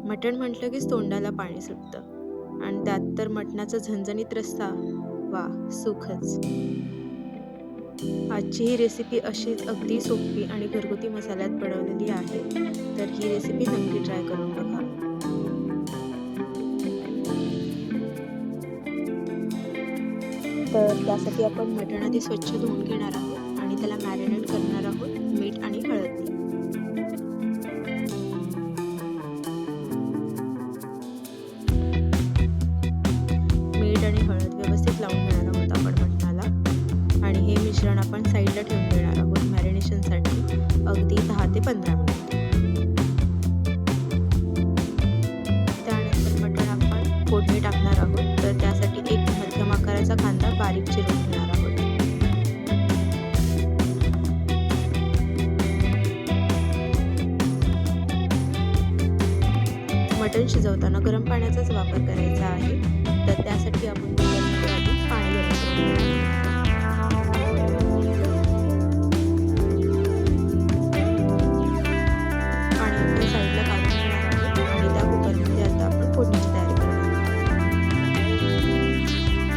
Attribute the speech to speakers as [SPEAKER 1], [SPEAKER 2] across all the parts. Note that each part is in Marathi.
[SPEAKER 1] मटण म्हटलं की तोंडाला पाणी सुटतं आणि त्यात तर मटणाचा झणझणीत रस्सा, वा सुखच. आजची ही रेसिपी अशीच अगदी सोपी आणि घरगुती मसाल्यात बनवलेली आहे, तर ही रेसिपी नक्की ट्राय करून बघा. तर त्यासाठी आपण मटण आधी स्वच्छ धुवून घेणार आहोत आणि त्याला मॅरिनेट करणार आहोत मीठ आणि हळदने. मीठ आणि हळद व्यवस्थित लावून घेणार आहोत आपण मटणाला आणि हे मिश्रण आपण साईडला ठेवून देणार आहोत मॅरिनेशनसाठी अगदी 10 ते 15 मिनिट. त्यानंतर मटण आपण फोडणी टाकणार आहोत, तर त्यासाठी एक मध्यम आकाराचा कांदा बारीक चिरून घेणार आहोत. मटण शिजवताना गरम पाण्याचाच वापर करायचा आहे, तर त्यासाठी आपण आधी पाणी गरम करून घेणार आहोत. पाणी आपण साईडला काढून घेणार आहोत आणि त्या कुकरमध्ये आता आपण फोडणीची तयारी करणार आहोत.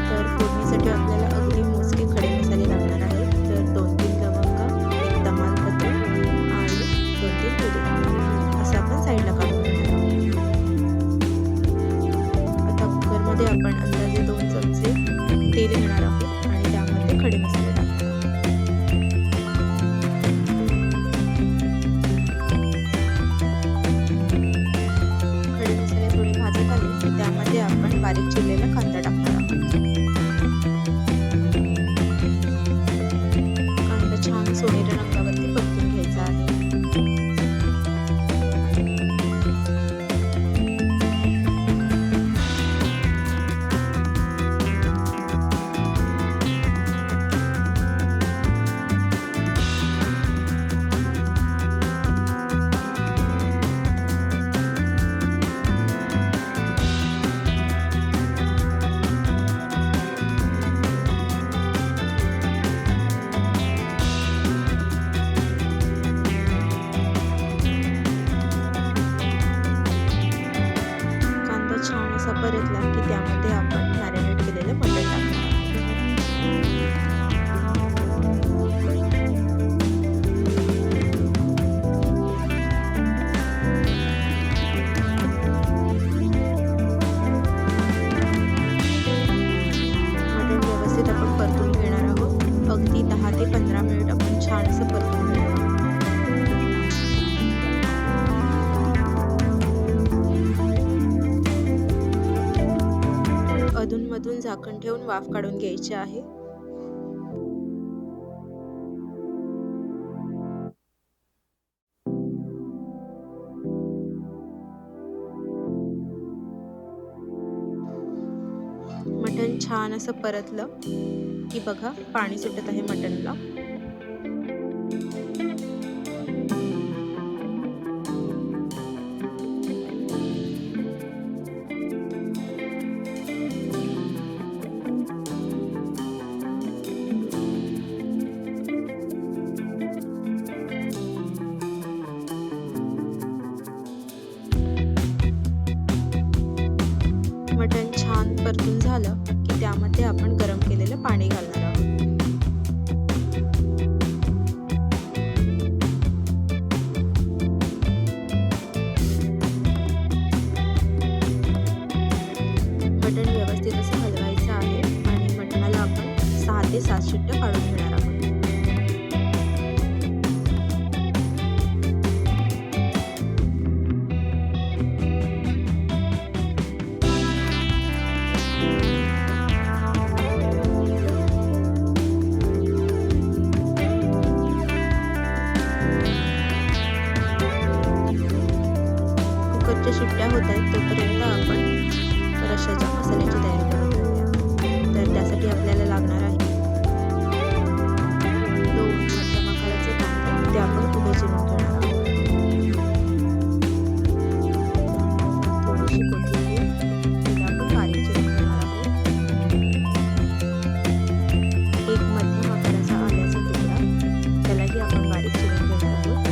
[SPEAKER 1] तर फोडणीसाठी आपल्याला अगदी मोजके खडे मसाले लागणार आहेत. तर 2-3 लवंग, 1 तमालपत्र आणि 2-3 मिरी असं आपण साईडला काढून घेणार आहोत. आता कुकरमध्ये आपण अंदाजे 2 चमचे तेल घेणार आहोत आणि त्यामध्ये खडे मसाले टाकणार आहोत. खडे मसाले थोडे भाजत आले की त्यामध्ये आपण बारीक चिरलेला कांदा टाकणार आहोत. कांदा छान सोनेरी रंगावरती परतून घ्यायचा आहे. छान असा परतला की त्यामध्ये आपण मॅरिनेट केलेलं मटण टाकणार मटण व्यवस्थित आपण परतून घेणार आहोत. अगदी 10 ते 15 मिनिट आपण छान असं परतून घेणार आहोत. अधूनमधून झाकण ठेवून वाफ काढून घ्यायची आहे. मटण छान असं परतलं की बघा पाणी सुटत आहे मटणला. मटण छान परतून झालं की त्यामध्ये आपण गरम केलेलं पाणी घालणार आहोत. मटण व्यवस्थित असं हलवायचं आहे आणि मटणाला आपण 6 ते 7 शिट्ट्या काढून घेणार आहोत. शिट्ट्या होत आहेत तोपर्यंत आपण रश्श्याच्या मसाल्याची तयारी करून घेऊया. तर त्यासाठी आपल्याला लागणार आहे 2 मध्यम आकाराचे कांदे, ते आपण उभे चिरून घेणार आहोत. थोडीशी कोथिंबीर, ते आपण बारीक चिरून घेणार आहोत. 1 मध्यम आकाराचा आल्याचा तुकडा, त्यालाही आपण बारीक चिरून घेणार आहोत.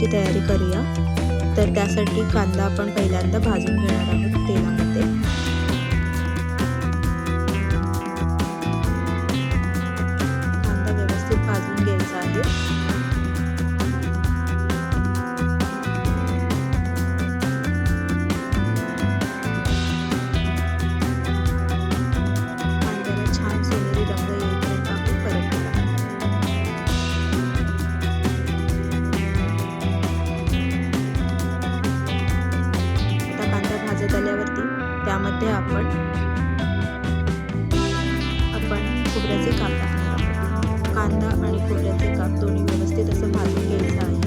[SPEAKER 1] फोडणीची तयारी करूया. तर त्यासाठी कांदा आपण पहिल्यांदा भाजून घेणार आहोत तेलामध्ये. कांदा व्यवस्थित भाजून घ्यायचा आहे. कांद्याला छान सोनेरी रंग येईपर्यंत आपण परतूया. आता कांदा भाजत आल्यावरती त्यामध्ये आपण खोबऱ्याचे काप टाकणार आहोत. कांदा आणि खोबऱ्याचे काप दोन्ही व्यवस्थित असं भाजून घ्यायचं आहे.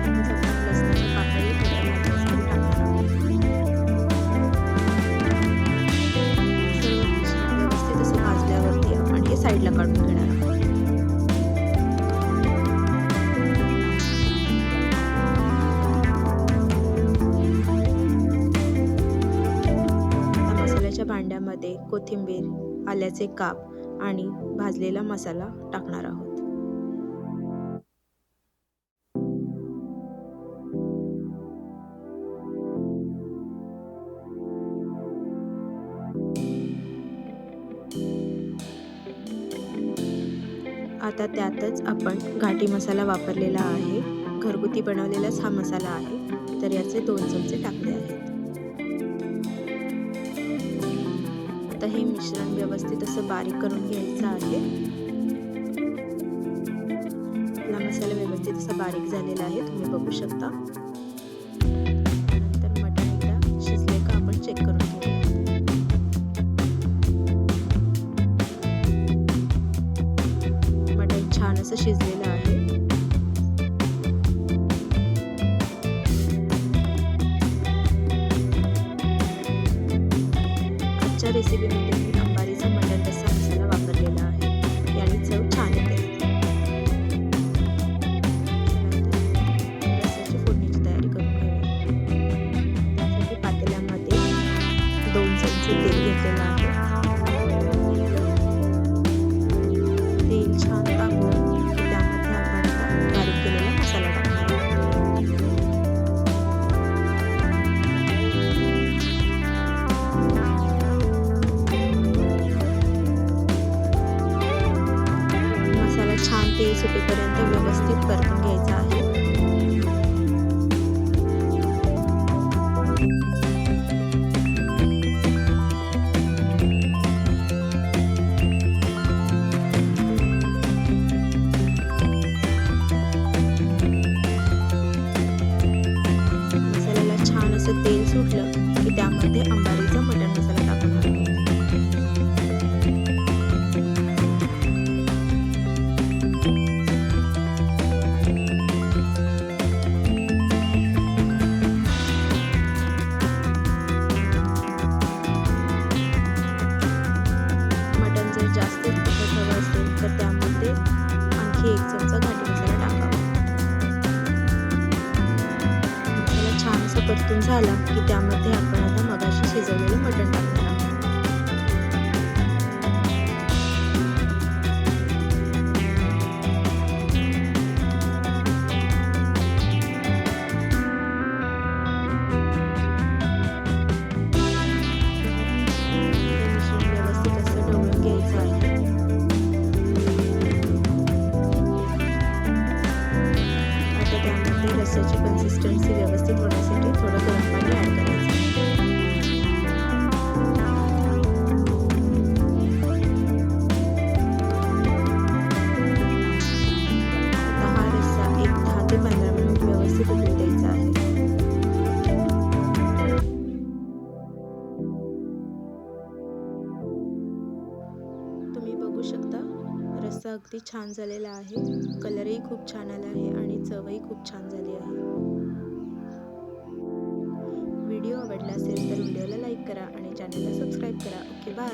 [SPEAKER 1] त्यातच आपण लसणाच्या पाकळी थोड्या भाजण्यासाठी टाकणार आहोत. सर्व मिश्रण व्यवस्थित असं भाजल्यावरती आपण हे साईडला काढून घेणार आहोत. मसाल्याच्या भांड्यामध्ये कोथिंबीर, आल्याचे काप आणि भाजलेला मसाला टाकणार आहोत. आता त्यातच आपण घाटी मसाला वापरलेला आहे. घरगुती बनवलेलाच हा मसाला आहे. तर याचे 2 चमचे टाकले आहेत. आता हे मिश्रण व्यवस्थित असं बारीक करून घ्यायचं आहे. आपला मसाला व्यवस्थित असा बारीक झालेला आहे, तुम्ही बघू शकता. नंतर मटण एकदा शिजले का आपण चेक करून घेऊया. मटण छान असं शिजलेलं आहे. आजच्या रेसिपीमध्ये मी अंबारीचा मटण रस्सा मसाला वापरलेला आहे. याने चव छान येते. रस्स्याची फोडणीची तयारी करून घेऊया. त्यासाठी पातेल्यामध्ये 2 चमचे तेल घेतलेलं आहे. तेल छान तापलं की त्यामध्ये आपण बारीक केलेला मसाला टाकणार आहोत. मसाला छान तेल सुटेपर्यंत व्यवस्थित परतून घ्यायचा आहे. मसाल्याला छान असं तेल सुटलं की त्यामध्ये अंबारीचा मटण मसाला टाकणार आहोत. मटण जर जास्त तिखट हवं असेल तर त्यामध्ये आणखी 1 चमचा घाटी मसाला टाकावा. मसाला छान असं परतून झाला की त्यामध्ये आपण आता मगाशी शिजवलेलं मटण टाकणार आहोत. हे मिश्रण व्यवस्थित असं ढवळून घ्यायचं आहे. आता त्यामध्ये रस्स्याची कन्सिस्टन्सी व्यवस्थित होण्यासाठी थोडं गरम पाणी ॲड करायचं आहे. आता हा रस्सा एक 10 ते 15 मिनिट व्यवस्थित उकळू द्यायचा आहे. तुम्ही बघू शकता रस्सा अगदी छान झालेला आहे. कलरही खूप छान आला आहे आणि चवही खूप छान झाली आहे. व्हिडिओ आवडला असेल तर व्हिडिओला लाईक करा आणि चॅनलला सबस्क्राईब करा. Okay, bye.